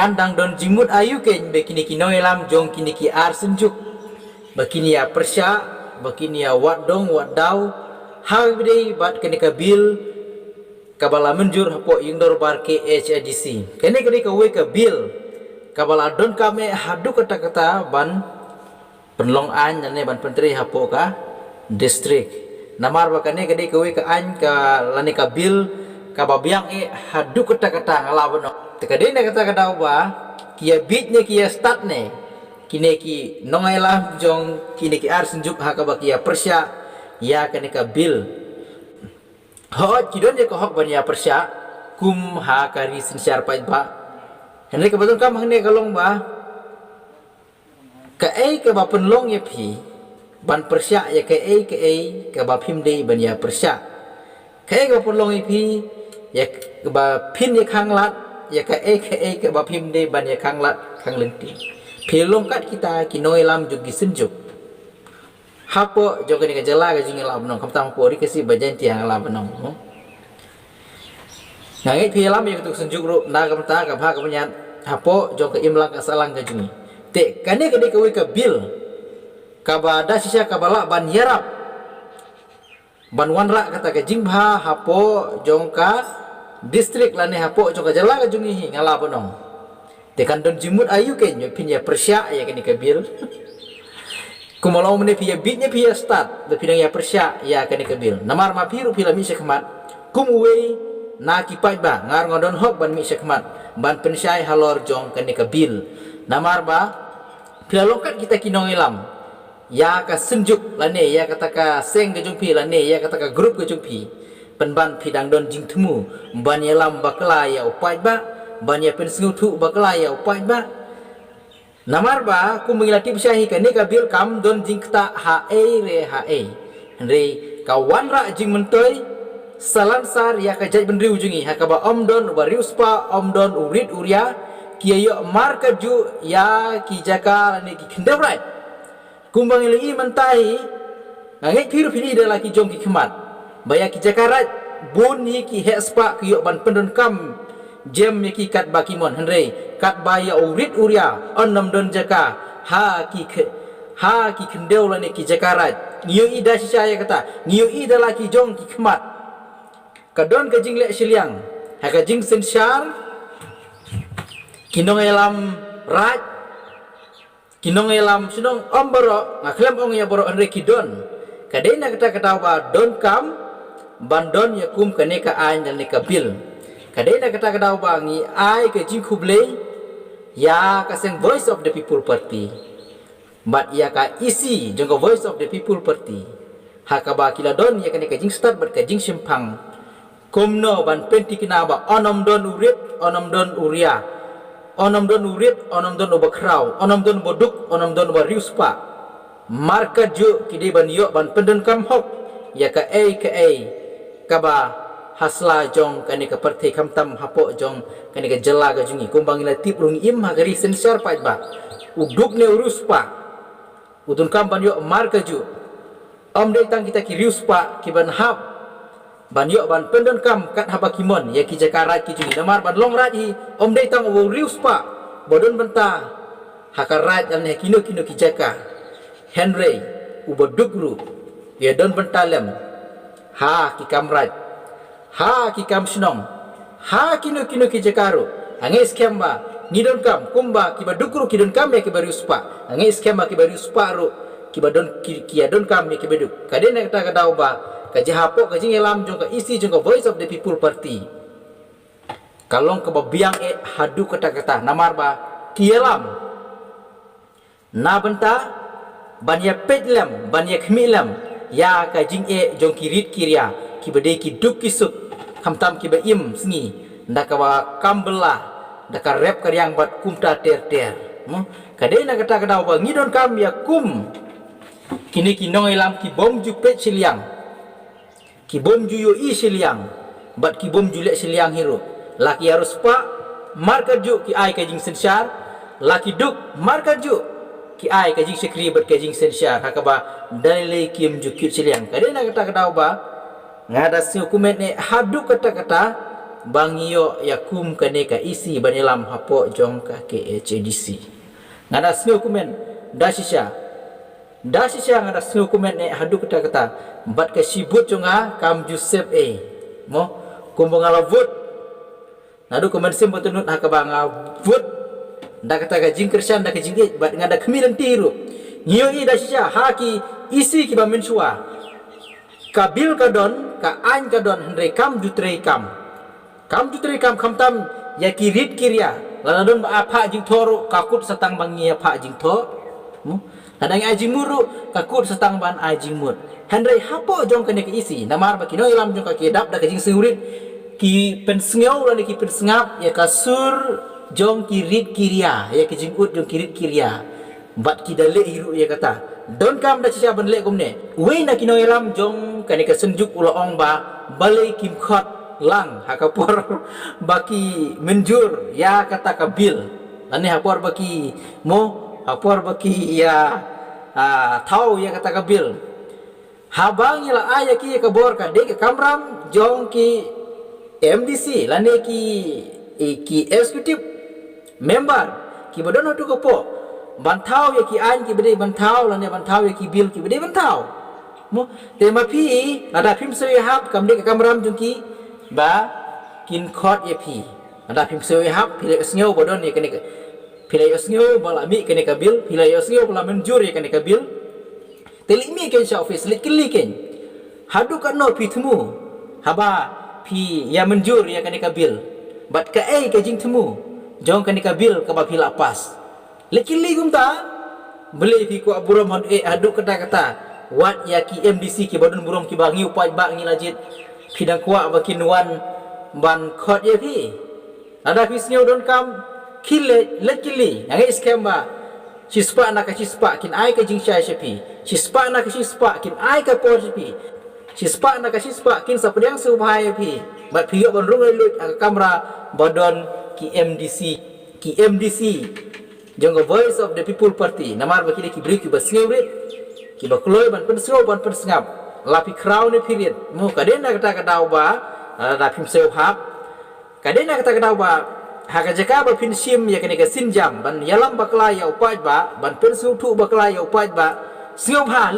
kandang don jimut ayu ken bekini ki noelam jong kini ki ar senjuk bekini ya persya bekini ya wat dong wat daw hagde bat kene ka bil kabala menjur hapo ingdor bar ke HADC kene ka we ka bil kabala don kame hadu kata ban penlong an ne ban pentri hapo ka distrik namar bakane ka we ka an ka lani ka bil kababiang hadu kata ngalaban tekadena kata ba kia bitnya kia start ne kine ki nongailah jong kine ki ar senjuk hakaba kia persya ya kene ka bil hot kidon je ko hok bania persya kum ha kari sensyar pai ba henre ka betul kam hne kalong ba ka ai ka ba penlong ye phi ban persya ya ka ai ka ba phim dei bania persya ka ai ka penlong ye phi ya ka ba phin ye khang lat ya ka ke ba phim de ban ya khang lat khang lengti philong kat kita kinoi lam jugi senjuk hapo joga ni ka jela ga jingi lam nong kamtam po ri kasi bajan ti hang lam nong ngai philam ya tu senjuk ru na kamta ka bha ka panyan hapo joga imlang ka salang ga jingi te kane ka we ka bil ka ba da sisa ka bala ban yarap ban wanra kata ka jingbha hapo jongka distrik lane hapo joka jala ka jungi hi ngala bonong tekan don jimut ayu ke nyo pinya persya ya kini kabir kumalo mene pia bitnya pia start de pinang ya persya ya kini kabir namar ma piru pila mi sekmat kumwe na kipai ba ngar ngodon hok ban mi sekmat ban pensyai halor jong kini kabil namar ba pila lokat kita kinong ilam ya ka senjuk lane ya kata ka seng ke jungpi lane ya kata ka grup ke jungpi penban pidang don jing temu ban ya lam bakla ya upai ba ban ya pensengu thu bakla ya upai ba namar ba ku mengilati psyahi kane ka bil kam don jing kta ha re re kawan ra jing mentoi salansar ya ka jaj benriu jungi ha ka ba om don bariuspa om don urit uria kia yo marka ju ya ki jaka ne ki kendabrai kumbang ili mentai ngai piru pini de laki jong ki kemat baya ki jakarat bun ni ki hespa ki yo ban pendon kam jem ni ki kat bakimon henre kat baya urit uria onnom don jaka ha ki kendeu la ni ki jakarat ngiu ida sisaya kata ngiu ida laki jong ki kemat kadon ka jing le siliang ha ka jing sensyar kinong elam raj kinong elam sunong omboro ngaklem ong ya boro henre kidon kadena kata ba don kam bandon ya kum kane ka an dan ka bil kadena kata ba ngi ai ke jing khuble ya ka seng voice of the people party but ya ka isi jong voice of the people party hakaba kila don ya kane ka jing start bat ka jing simpang komno ban penti kina ba onom don urip onom don uria onom don urip onom don obakrau onom don boduk onom don bariuspa marka ju kide ban yo ban pendon kam hok ya ka kaba hasla jong kane ka perthi kamtam hapo jong kane ka jela ga jungi kumbang ila tip rung im hagari sensor pa ba uduk ne uruspa udun kam ban yo marka ju om de tang kita ki riuspa ki ban hab ban yo ban pendon kam kat haba kimon ya ki jakara ki jungi namar ban long raji om de tang wo riuspa bodon benta hakarat dan kino ki jaka henry ubodugru ya don bentalem ha ki kamrat ha ki kam snong ha kino ki jakaru angai skemba ni don kam kumba ki badukru ki don kam ya ki bariuspa angai skemba ki bariuspa ru ki badon ki don kam ya ki beduk kadena kata ba ka jahapo ka jing elam jong ka isi jong ka voice of the people party kalong ka babiang hadu kata namar ba ki elam na benta banya petlam banya khmilam ya ka jing jong kirit kiria ki bade ki duk kisuk kamtam ki ba im sngi ndaka wa kambela ndaka rep karyang bat kumta ter kadena kata ba ngidon kam ya kum kini kinong elam ki bom ju pet siliang ki bom ju yo i siliang bat ki bom ju le siliang hero laki harus pa marka ju ki ai ka jing sensar laki duk marka ju ki ai ka jing sekri bat ka jing sensar hakaba dalile kim ju ki siliang kadena kata ba ngada si hukumet ne hadu kata bangio yakum kane ka isi banilam hapo jong ka KHDC ngada snu kumen dasisha ngada snu kumen ne hadu kata bat ka sibut jonga kam Joseph mo kumbang vot nadu kumen sim betunut hakabanga vot nda kata ka jingkersan nda ka jingit bat ngada kemiran tiru ngio i dasisha haki isi ki ba mensua kabil kadon ka an kadon hendrai kam jutrei kam kamtam ya kirit kiria laladon ba apa jing thoro kakut satang bangia pa jing tho hadang ajing muru kakut satang ban ajing mut hendrai hapo jong kene ke isi namar ba kino ilam jong ka kedap da ke jing surit ki pensngau la ki pensngap ya kasur jong kirit kiria ya ke jing ut jong kirit kiria bat ki dale hiru ya kata don kam da cia ban le kumne we na kino ilam jong kene ke senjuk uloong ba balai kim khot lang hakapor baki menjur ya kata kabil ane hapor baki hapor baki ya tahu ya kata kabil habang ila aya ki kabor ka de kamram jong ki MDC lane ki executive member ki badon tu ko po bantau ya ki an ki bede bantau lane bantau ya ki bil ki bede bantau mo tema pi ada phim se hab kam de kamram jong ki ba kin khot ye pi ada phim se hab pilai snyo bodon ye kene pilai snyo bala mi kene kabil pilai snyo bala menjur ye kene kabil telik mi ken sha office lik ken hadu kan no pi temu haba pi ya menjur ye kene kabil bat ka ka jing temu jong kene kabil ka ba pila pas lik gumta beli pi ko aburam hadu kata wat ya ki MDC ki bodon burom ki bangi upai ba ngi lajit pidang kuak bakin wan ban khot ye pi ada pisnyo don kam kile lekili yang iskem ba chispa na ka chispa kin ai ka jing shai shepi chispa na ka chispa kin ai ka por shepi chispa na ka chispa kin sapdiang su bhai pi bat phiyo ban rung lut ak kamera bodon ki MDC jong voice of the people party namar ba ki bri ki basnyo ki ba kloy ban pensro ban persngap lapi crown ni period mu kadena kata ba da phim seo hap kadena kata ba haka jaka ba phin sim ya kene ka sinjam ban yalam bakla ya upai ba ban pensu thu bakla ya upai ba seo ha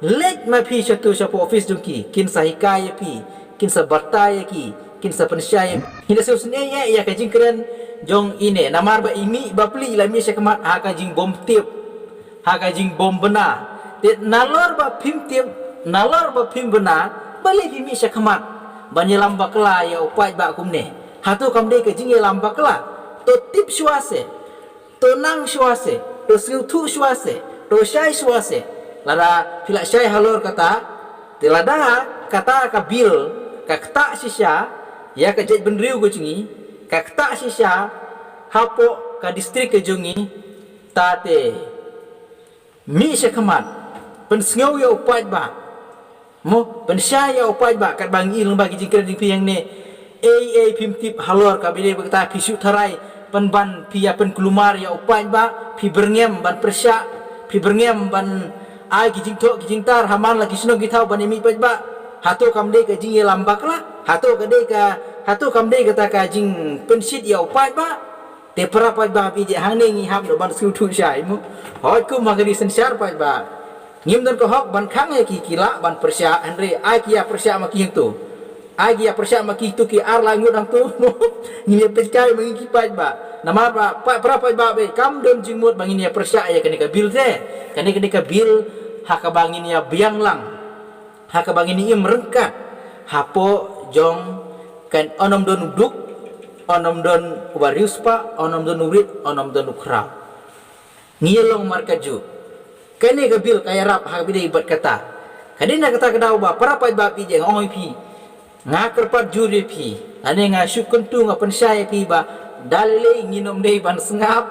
let ma phi chatu chapo office dunki kin sahika ya pi kin sa barta ya ki kin sa pensyai hina seo sne ya ka jingkren jong ine namar ba imi ba pli la mi syakmat haka jing bom tip haka jing bom bena nalor ba phim tip nalar ba phim bena bali phimi syakmat banyelam bakla ya upai ba kumne hatu kamde ke jing yelam bakla to tip syuase to nang syuase to siuthu syuase to syai syuase lada pila syai halor kata tilada kata kabil kakta sisya ya ka jet benriu go jingi kakta sisya hapo ka distrik ke jungi tate mi syakmat pensngau ya upai ba mo pensyaya upai ba kat bangi lung bagi jingkren ding piang ne phim tip halor ka bide berkata pisu tharai ban pia pen kelumar ya upai ba pi berngem ban persya pi berngem ban ai ki jingtok ki jingtar haman lagi sino githau ban mi pai ba hatu kamde ka jing lambak la hatu kamde kata ka jing pensit ya upai ba te pra pai ba pi je hang ne ngi hab do ban su thu syai mo hoi ku magari sensar pai ba ngim dan kohok ban khang ya ki kila ban persya andre ai ki ya persya maki tu ai ki ya persya maki tu ki ar langut ang tu ngim pecai mangi ki pai ba nama ba pra pai ba be kam don jingmut bangin ya persya ya kene ka bil te kene ka bil haka bangin ya biang lang haka bangin ni merengkat hapo jong kan onom don duk onom don wariuspa onom don urit onom don ukra ngilong markaju kene gabil kaya rap hak bide ibat kata kadina kata kedau ba para pai ba pi je ngoi pi nga kerpat juri pi ane nga syukun tu nga pensai pi ba dalle nginom dei ban sengap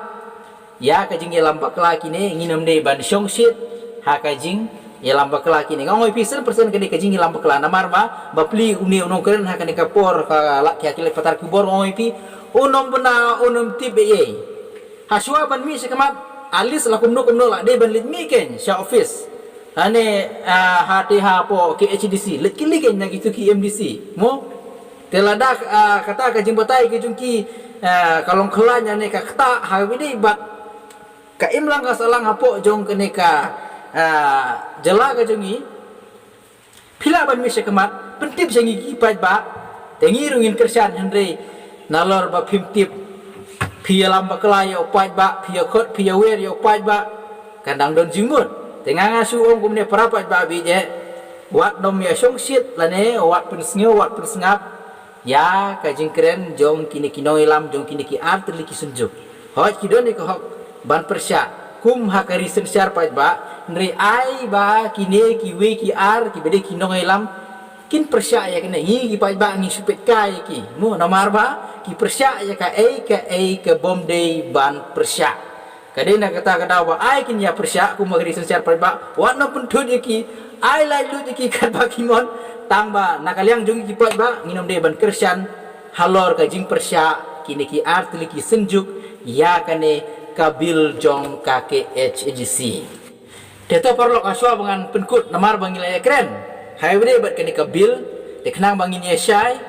ya ka jing yelam bakla kine nginom dei ban syongshit ha ka jing yelam bakla kine ngoi pi 100% kene ka jing yelam bakla namar ba pli uni unong keren ha kene ka por ka lak ya kile patar kubor ngoi pi unom bena unom tibe ye haswa ban mi sekamat alis lakum no la de ban lit mi ken sha office ane hati ha po KHDC lit kili ken na gitu ki MDC mo telada kata ka jimbatai ke jungki kalong kelanya ne ka kata hawidi bat ka imlang ka salang hapo jong kene ka jela ka jongi pila ban misya kemat pentip sengi kipat ba tengi rungin kersan henry nalor ba pimtip pia lamba kelaya opat ba pia khot pia wer yo opat ba kandang don jimut tengah ngasu om kumne parapat ba bi je wat dom ya song sit lane wat pensngeu wat pensngap ya ka jingkren jong kini kinoi lam jong kini ki art liki sunjuk hoj kidon ni ko hok ban persya kum hakari sensyar pat ba nri ai ba kini ki we ki ar ki bede kinoi lam kin persya ya kena hi ki pat ba ngi supet kai ki mu nomar ba ki persya ya ka ka bom day ban persya kadena kata kata ba ai kin ya persya kum hakari sensyar pat ba wat no pun thud ki ai lai lu ki kat ba kimon tang ba nakaliang jung ki pat ba nginom de ban kersan halor ka jing persya kini ki art liki senjuk ya kane kabil jong kake HGC teto perlu kaswa bangan penkut namar bangil ya keren highway bat kani kabil te kenang bangin ya syai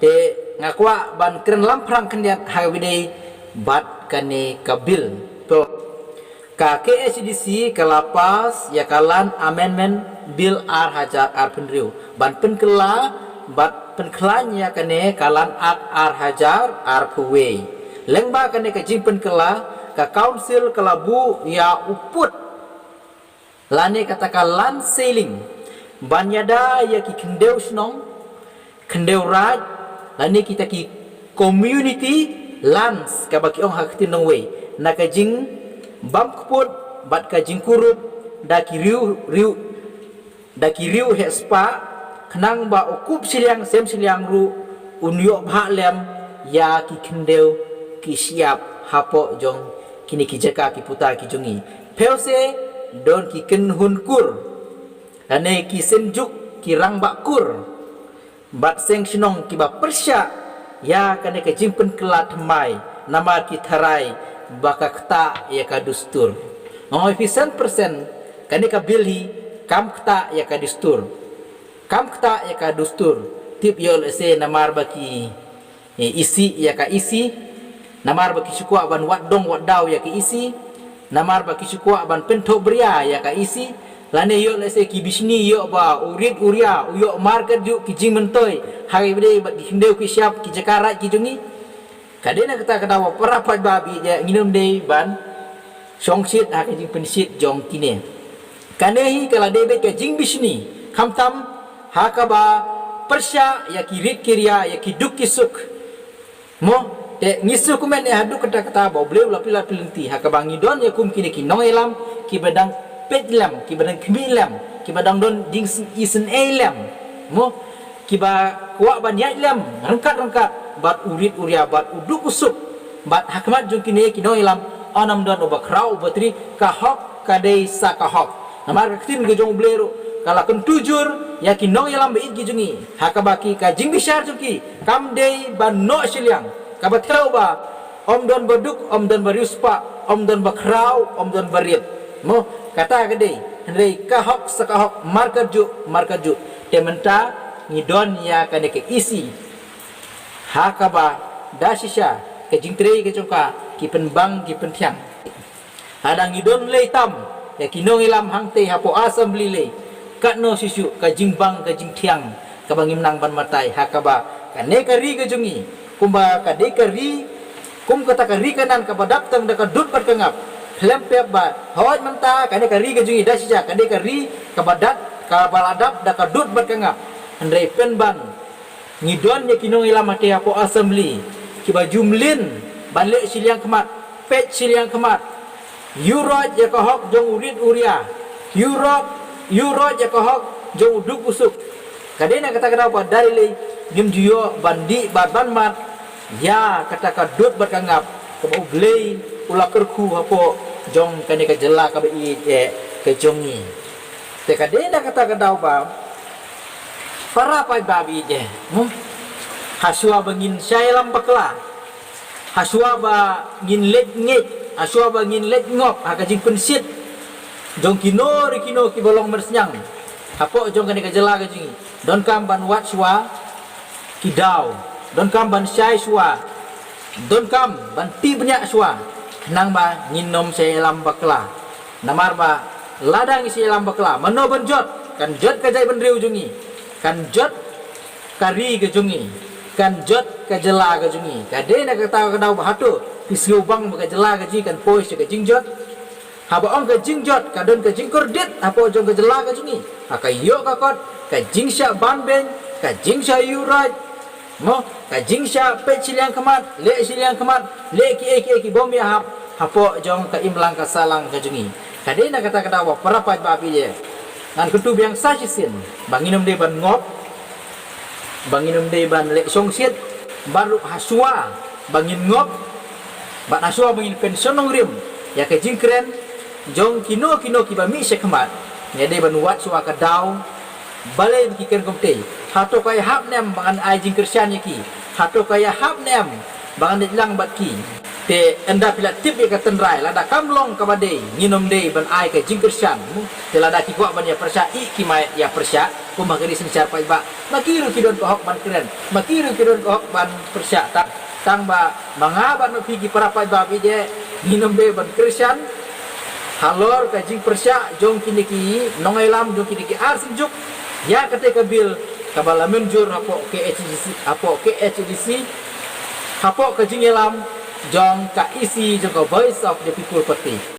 te ngakwa ban keren lamprang kendiat highway bat kani kabil to kake HGC kalapas ya kalan amendment bil ar hajar ar penriu ban penkela bat penkelanya kane kalan ar hajar ar puwe lengba kane ka jing penkela ka council kelabu ya uput lane katakan land sailing banyada ya ki kendeu snong kendeu raj lane kita ki community lands ka baki ong hak tinong we na ka jing bam kuput bat ka jing kurup da ki riu hespa kenang ba okup siliang sem siliang ru unyo bha lem ya ki kendeu ki siap hapo jong kini ki jaka ki putar ki jungi peose don ki ken hun kur ane ki senjuk ki rang ba kur bat seng sinong ki ba persya ya kane ka jimpen kelat mai nama ki tharai baka kta ya ka dustur ngoi persen kane ka bilhi kam kta ya ka dustur kam kta ya ka dustur tip yol se namar baki isi ya ka isi namar baki sukwa ban wat dong wat daw ya ki isi namar baki sukwa ban pento bria ya ka isi lane yo lese ki bisni yo ba urit uria yo market ju ki jing mentoi hari bede bat hindeu ki siap ki jakara ki jungi kadena kata kata wa parapat babi je nginum dei ban songsit ha ki jing pensit jong kine kanehi kala debe ke jing bisni khamtam hakaba persya ya ki rit kiria ya ki duk kisuk mo te ngisu kumen ya hadu kata kata ba boleh lapila pilenti hakaba ngidon ya kum kini ki noelam ki bedang petlam ki badang kemilam ki badang don ding isen elam mo ki ba kwa ban yailam rangkat bat urit uria bat uduk usuk bat hakmat jung kini ki noelam anam don oba krau batri ka hok kadai sa ka hok namar katin ge jong blero kala kun tujur ya ki noelam be gi jungi hakabaki ka jing bisar jungi kam dei ban no siliang ka batrau ba om don baduk om don bariuspa om don bakrau om don barit mo kata gede hendai kahok sakahok markaju tementa ngidon ya kane ke isi hakaba dasisha ke jingtre ke congka ki penbang ki pentiang ada ngidon le tam ya kinong ilam hangte hapo assembly le katno sisu ka jingbang ka jingtiang ka bangim nang ban matai hakaba kane kari ke jungi kumba ka de kari kum kata kari kanan ka badap tang da ka dut pat kangap lempep ba hoj menta kane kari ke jungi dasija kane kari ka badat ka baladap da ka dut bat kangap andai penban ngidon ye kinong ila mate apo assembly ki ba jumlin banle siliang kemat pet siliang kemat eurot ya ka hok jong urit uria eurot ya ka hok jong uduk usuk kadena kata kata apa dari le dim juyo bandi ban mat ya kata ka dut bat kangap ka bau glei ula kerku hapo jong kane ka jela ka bi ke jongi te kadena kata kata apa para pai babi je hasua bangin sailam bakla hasua ba ngin let ngit hasua ba ngin let ngop ha ka jing pensit jong kino ki bolong mersenyang hapo jong kane ka jela ka jingi don kam ban wat sua kidau don kam ban syai suwa don kam ban ti banyak suwa nang ba nginom se lam bakla namar ba ladang isi lam bakla mano ban jot kan jot ka jai ban riu jungi kan jot kari ke jungi kan jot ka jela ke jungi kade na kata ka dau ba hatu pislu bang ba jela ke ji kan poi se ka jingjot haba ong ka jingjot ka don ka jingkor dit apo jong ka jela ka jungi aka yo ka kot ka jingsha ban ben ka jingsha yurai mo ka jingsha pe siliang kemat le ki bom ya hap hapo jong ka imlang ka salang ka jungi kade na kata ka dau ba para pa ba pi je nan kutu biang sa sin banginum de ban ngop banginum de ban le song siet baru hasua bangin ngop ban hasua bangin pension nong rim ya ke jingkren jong kino ki ba mi se kemat ya de ban wat suwa ka dau balai bikin komte hato kaya hap nem bangan ai jingkersian ki hato kaya hap nem bangan lang bat ki te enda pila tip ya katenrai lada kamlong ka bade nginom de ban ai ka jingkersian te lada ki kwa ban ya persya I ki mai ya persya ko magari sencar pai ba makiru ki don ko hok ban keren makiru ki don ko hok ban persya tak tang ba mangaban no pigi para pai ba je nginom de ban kersian halor ka jing persya jong kini ki nongai lam jong kini ki ar senjuk ya ketika bil kabala menjur hapo ke HDC hapo ke jingelam jong ka isi jong ka voice of the people party